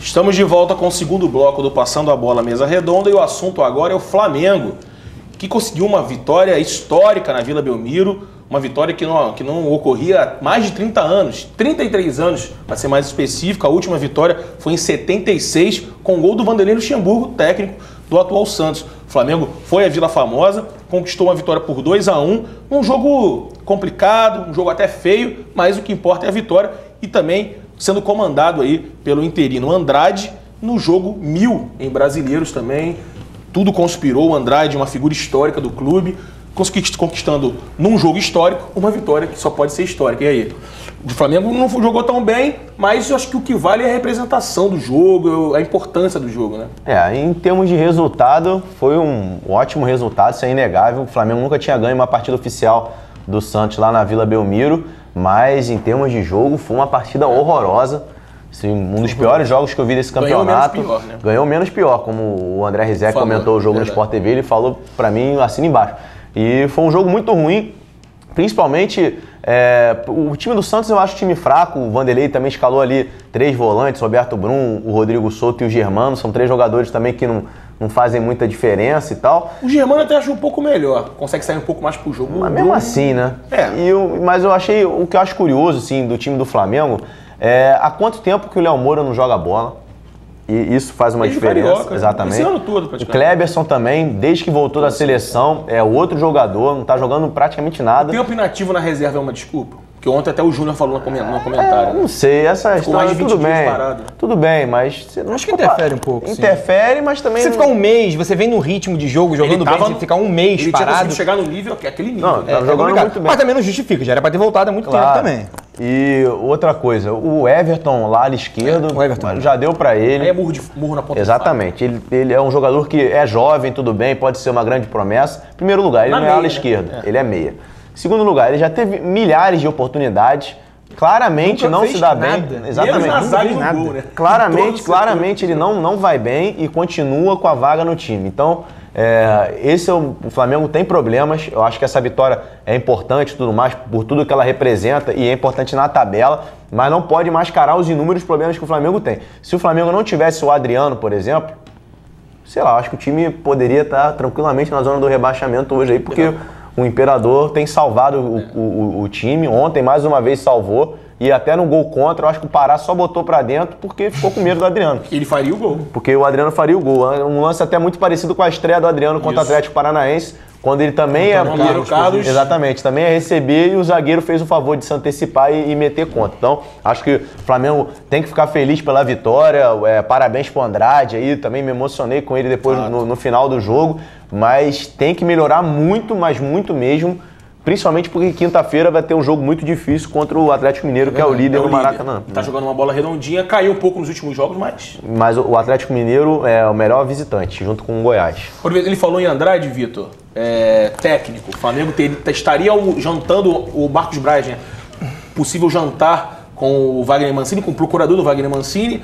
Estamos de volta com o segundo bloco do Passando a Bola Mesa Redonda e o assunto agora é o Flamengo, que conseguiu uma vitória histórica na Vila Belmiro, uma vitória que não ocorria há mais de 30 anos, 33 anos, para ser mais específico. A última vitória foi em 76, com o gol do Vanderlei Luxemburgo, técnico do atual Santos. O Flamengo foi à Vila Famosa, conquistou uma vitória por 2-1, um jogo complicado, um jogo até feio, mas o que importa é a vitória e também sendo comandado aí pelo interino Andrade no jogo 1000 em Brasileiros também. Tudo conspirou, o Andrade, uma figura histórica do clube, conquistando num jogo histórico uma vitória que só pode ser histórica. E aí? O Flamengo não jogou tão bem, mas eu acho que o que vale é a representação do jogo, a importância do jogo, né? Em termos de resultado, foi um ótimo resultado, isso é inegável. O Flamengo nunca tinha ganho uma partida oficial do Santos lá na Vila Belmiro, mas em termos de jogo foi uma partida horrorosa. Assim, um dos piores jogos que eu vi desse campeonato. Ganhou menos pior, né? Ganhou menos pior, como o André Rizek comentou o jogo no Sport TV, ele falou pra mim, assina embaixo. E foi um jogo muito ruim, principalmente o time do Santos eu acho time fraco. O Vanderlei também escalou ali 3 volantes, Roberto Brum, o Rodrigo Souto e o Germano, são 3 jogadores também que não fazem muita diferença e tal. O Germano até acho um pouco melhor, consegue sair um pouco mais pro jogo. Mas mesmo assim, né? Mas eu achei, o que eu acho curioso assim, do time do Flamengo, há quanto tempo que o Léo Moura não joga bola? E isso faz uma diferença. Carioca, exatamente. Esse ano todo, praticamente. O Kleberson também, desde que voltou da seleção, é outro jogador, não tá jogando praticamente nada. O tempo inativo na reserva é uma desculpa? Porque ontem até o Júnior falou no comentário. Não sei, essa história tudo bem. Tudo bem, mas... Acho que interfere um pouco, interfere, mas também... Você ficar um mês, você vem no ritmo de jogo, jogando bem, você ficar um mês parado... Ele chegar no nível, aquele nível. Não, tá jogando muito bem. Mas também não justifica, já era pra ter voltado há muito tempo também. E outra coisa, o Everton lá à esquerda, já deu pra ele. Aí é murro na ponta. Exatamente, ele é um jogador que é jovem, tudo bem, pode ser uma grande promessa. Em primeiro lugar, ele não é ala esquerda, ele é meia. Em segundo lugar, ele já teve milhares de oportunidades, claramente não se dá bem. Exatamente. Claramente ele não vai bem e continua com a vaga no time. Então, o Flamengo tem problemas. Eu acho que essa vitória é importante, tudo mais, por tudo que ela representa e é importante na tabela, mas não pode mascarar os inúmeros problemas que o Flamengo tem. Se o Flamengo não tivesse o Adriano, por exemplo, sei lá, acho que o time poderia estar tranquilamente na zona do rebaixamento hoje aí, porque o Imperador tem salvado o time. Ontem, mais uma vez, salvou. E até no gol contra, eu acho que o Pará só botou pra dentro porque ficou com medo do Adriano. Ele faria o gol. Porque o Adriano faria o gol. Um lance até muito parecido com a estreia do Adriano contra o Atlético Paranaense, quando ele também Carlos. Exatamente, também é receber e o zagueiro fez o favor de se antecipar e meter contra. Então, acho que o Flamengo tem que ficar feliz pela vitória. Parabéns pro Andrade aí, também me emocionei com ele depois no final do jogo. Mas tem que melhorar muito, mas muito mesmo. Principalmente porque quinta-feira vai ter um jogo muito difícil contra o Atlético Mineiro, que é o líder do Maracanã. Tá jogando uma bola redondinha, caiu um pouco nos últimos jogos, mas... Mas o Atlético Mineiro é o melhor visitante, junto com o Goiás. Ele falou em Andrade, Vitor, técnico. O Flamengo estaria jantando o Marcos Braz, né? Possível jantar com o Wagner Mancini, com o procurador do Wagner Mancini.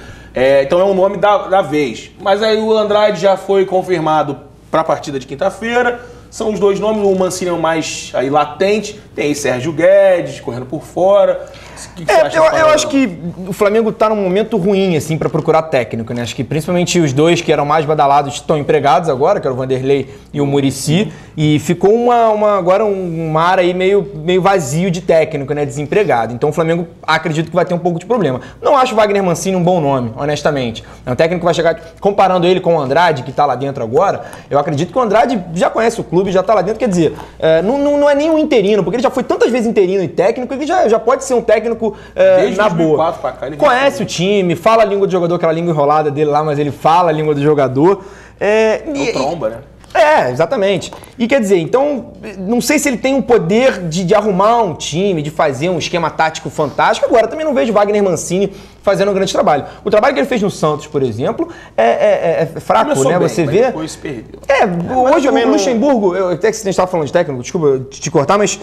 Então é um nome da vez. Mas aí o Andrade já foi confirmado para a partida de quinta-feira. São os 2 nomes, o Mancini é o mais aí latente, tem aí Sérgio Guedes correndo por fora. O que você acha? Eu acho que o Flamengo está num momento ruim assim para procurar técnico, né? Acho que principalmente os 2 que eram mais badalados estão empregados agora, que era o Vanderlei e o Muricy, e ficou agora um mar aí meio vazio de técnico, né? Desempregado. Então o Flamengo acredito que vai ter um pouco de problema. Não acho o Wagner Mancini um bom nome, honestamente. É um técnico que vai chegar, comparando ele com o Andrade, que está lá dentro agora, eu acredito que o Andrade já conhece o clube, já está lá dentro, quer dizer, não é nem um interino, porque ele já foi tantas vezes interino e técnico, que já pode ser um técnico na 2004 boa. Pra cá, ele conhece o time, fala a língua do jogador, aquela língua enrolada dele lá, mas ele fala a língua do jogador. O tromba, né? Exatamente. E quer dizer, então, não sei se ele tem o poder de arrumar um time, de fazer um esquema tático fantástico. Agora, também não vejo Wagner Mancini fazendo um grande trabalho. O trabalho que ele fez no Santos, por exemplo, é fraco, começou né? Bem, você vê. Depois perdeu. Hoje o Luxemburgo, até que você estava falando de técnico, desculpa te cortar, mas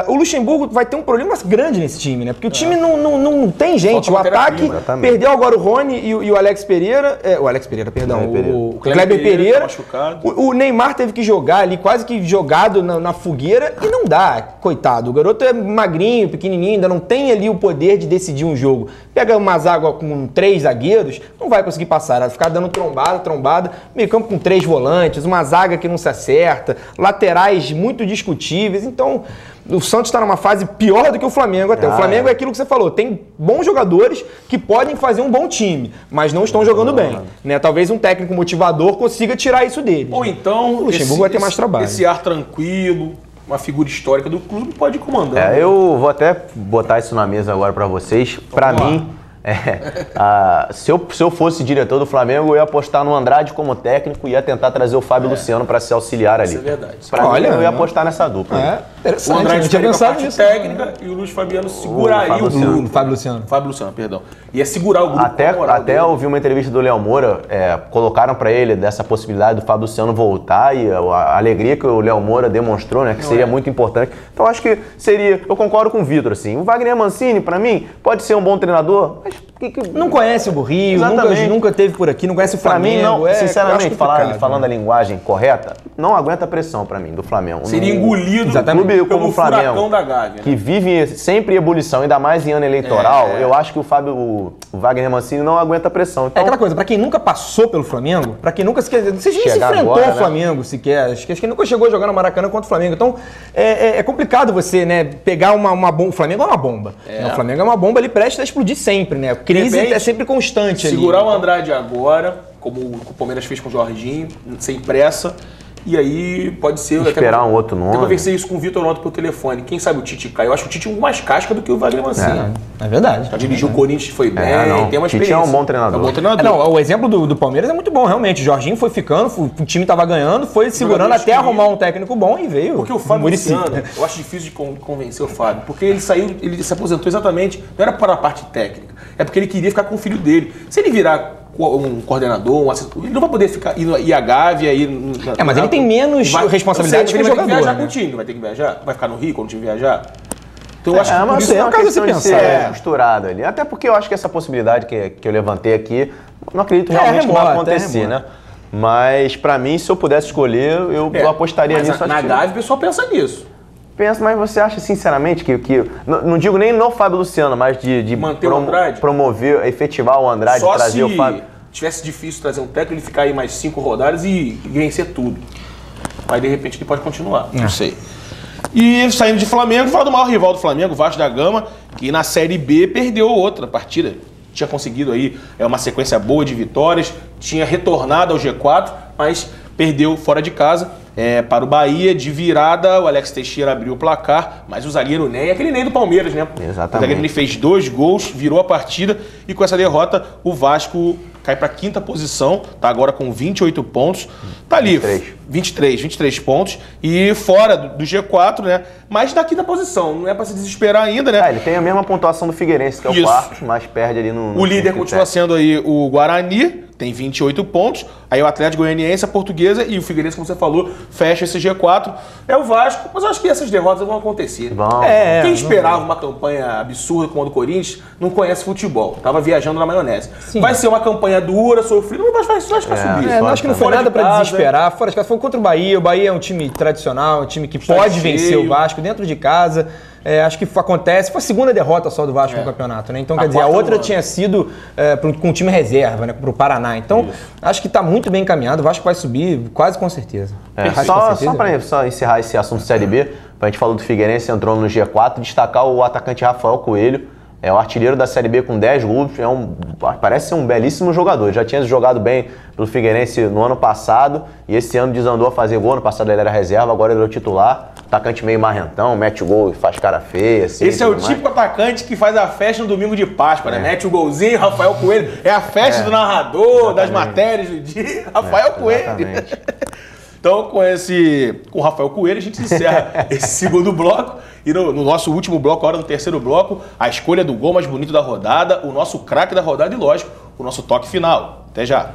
o Luxemburgo vai ter um problema grande nesse time, né? Porque o time não tem gente. O ataque perdeu agora o Rony e o Alex Pereira. O Alex Pereira, perdão. O Kleber Pereira. O Neymar teve que jogar ali, quase que jogado na fogueira, e não dá, coitado. O garoto é magrinho, pequenininho, ainda não tem ali o poder de decidir um jogo. Pega uma zaga com 3 zagueiros, não vai conseguir passar. Vai ficar dando trombada. Meio campo com 3 volantes, uma zaga que não se acerta, laterais muito discutíveis. Então, o Santos está numa fase pior do que o Flamengo até. O Flamengo é aquilo que você falou, tem bons jogadores que podem fazer um bom time, mas não estão jogando bem. Né? Talvez um técnico motivador consiga tirar isso deles. Ou então, o Luxemburgo vai ter mais trabalho. Esse ar tranquilo, uma figura histórica do clube, pode ir comandando. Eu vou até botar isso na mesa agora para vocês. Para mim, se eu fosse diretor do Flamengo, eu ia apostar no Andrade como técnico e ia tentar trazer o Fábio Luciano para se auxiliar ali. Isso é verdade. Pra mim, eu ia apostar nessa dupla. O Andrade tinha pensado nisso, técnica, e o Luiz Fabiano seguraria o grupo. Fábio Luciano. Fábio Luciano, perdão. Ia segurar o grupo. Até eu ouvi uma entrevista do Léo Moura, colocaram para ele dessa possibilidade do Fábio Luciano voltar e a alegria que o Léo Moura demonstrou, né, que seria muito importante. Então acho que seria, eu concordo com o Vitor, assim, o Wagner Mancini, para mim, pode ser um bom treinador, mas não conhece o Rio, nunca teve por aqui, não conhece o Flamengo. Pra mim, não, sinceramente, falando a linguagem correta, não aguenta a pressão pra mim, do Flamengo. Seria engolido clube como o Flamengo, da Gávea, que vive sempre em ebulição, ainda mais em ano eleitoral, eu acho que o Wagner Mancini não aguenta a pressão. Então, é aquela coisa, pra quem nunca passou pelo Flamengo, pra quem nunca se enfrentou agora, o Flamengo sequer, acho que nunca chegou a jogar no Maracanã contra o Flamengo. Então, é complicado você, né, pegar uma bomba. O Flamengo é uma bomba. O Flamengo é uma bomba, ele presta a explodir sempre, né? Crise é sempre constante ali. Segurar o Andrade agora, como o Palmeiras fez com o Jorginho, sem pressa. E aí pode ser... Esperar um outro nome. Eu conversei isso com o Vitor ontem pelo telefone. Quem sabe o Tite cai? Eu acho o Tite mais casca do que o Wagner Mancini. É verdade. Já dirigiu o Corinthians, foi bem, tem uma experiência. Tite é um bom treinador. O exemplo do Palmeiras é muito bom, realmente. O Jorginho foi ficando, o time estava ganhando, foi segurando até arrumar um técnico bom e veio. Porque o Fábio Luciano, eu acho difícil de convencer o Fábio, porque ele se aposentou exatamente, não era para a parte técnica, é porque ele queria ficar com o filho dele. Se ele virar um coordenador, um assessor, ele não vai poder ir a Gávea, mas ele tem menos responsabilidade que o jogador. Ele vai ter que viajar com o time, vai ter que viajar, vai ficar no Rio quando o time viajar. Então eu acho que mas isso é uma questão de ser costurado ali. Até porque eu acho que essa possibilidade que eu levantei aqui, não acredito realmente que vai acontecer, né? Mas pra mim, se eu pudesse escolher, eu apostaria nisso. Na Gávea o pessoal pensa nisso. Penso, mas você acha sinceramente que não digo nem no Fábio Luciano, mas de manter o Andrade? Promover, efetivar o Andrade, só trazer o Fábio? Se tivesse difícil trazer um técnico, ele ficar aí mais 5 rodadas e vencer tudo. Aí de repente ele pode continuar, não sei. E saindo de Flamengo, falar do maior rival do Flamengo, o Vasco da Gama, que na Série B perdeu outra partida. Tinha conseguido aí uma sequência boa de vitórias, tinha retornado ao G4, mas perdeu fora de casa. Para o Bahia, de virada, o Alex Teixeira abriu o placar, mas o zagueiro Ney, aquele Ney do Palmeiras, né? Exatamente. O zagueiro Ney fez 2 gols, virou a partida e com essa derrota o Vasco cai para a 5ª posição, tá agora com 28 pontos, tá ali, 23 pontos e fora do G4, né? Mas na 5ª posição, não é para se desesperar ainda, né? Ele tem a mesma pontuação do Figueirense, que é o quarto, mas perde ali no... O líder continua sendo aí o Guarani, tem 28 pontos, aí o Atlético Goianiense, a Portuguesa e o Figueirense, como você falou, fecha esse G4. É o Vasco, mas eu acho que essas derrotas vão acontecer. Quem esperava uma campanha absurda como a do Corinthians não conhece futebol, tava viajando na maionese. Sim. Vai ser uma campanha dura, sofrida, mas vai ficar subir. Acho que não foi nada para desesperar. Fora de casa foi contra o Bahia é um time tradicional, um time que pode vencer o Vasco dentro de casa. Acho que acontece, foi a 2ª derrota só do Vasco no campeonato, né? Então, quer dizer, a outra tinha sido com o time reserva, né? Para o Paraná. Então, acho que está muito bem encaminhado, o Vasco vai subir quase com certeza. Só para encerrar esse assunto Série B, a gente falou do Figueirense, entrou no G4, destacar o atacante Rafael Coelho, é o artilheiro da Série B com 10 gols, parece ser um belíssimo jogador. Já tinha jogado bem pelo Figueirense no ano passado e esse ano desandou a fazer gol. No passado ele era reserva, agora ele é o titular. Atacante meio marrentão, mete o gol e faz cara feia. Assim, esse é o típico atacante que faz a festa no domingo de Páscoa, né? Mete o golzinho, Rafael Coelho. É a festa do narrador, das matérias do dia. Rafael Coelho. Então, com o Rafael Coelho, a gente encerra esse 2º bloco. E no nosso último bloco, agora no 3º bloco, a escolha do gol mais bonito da rodada, o nosso craque da rodada e, lógico, o nosso toque final. Até já!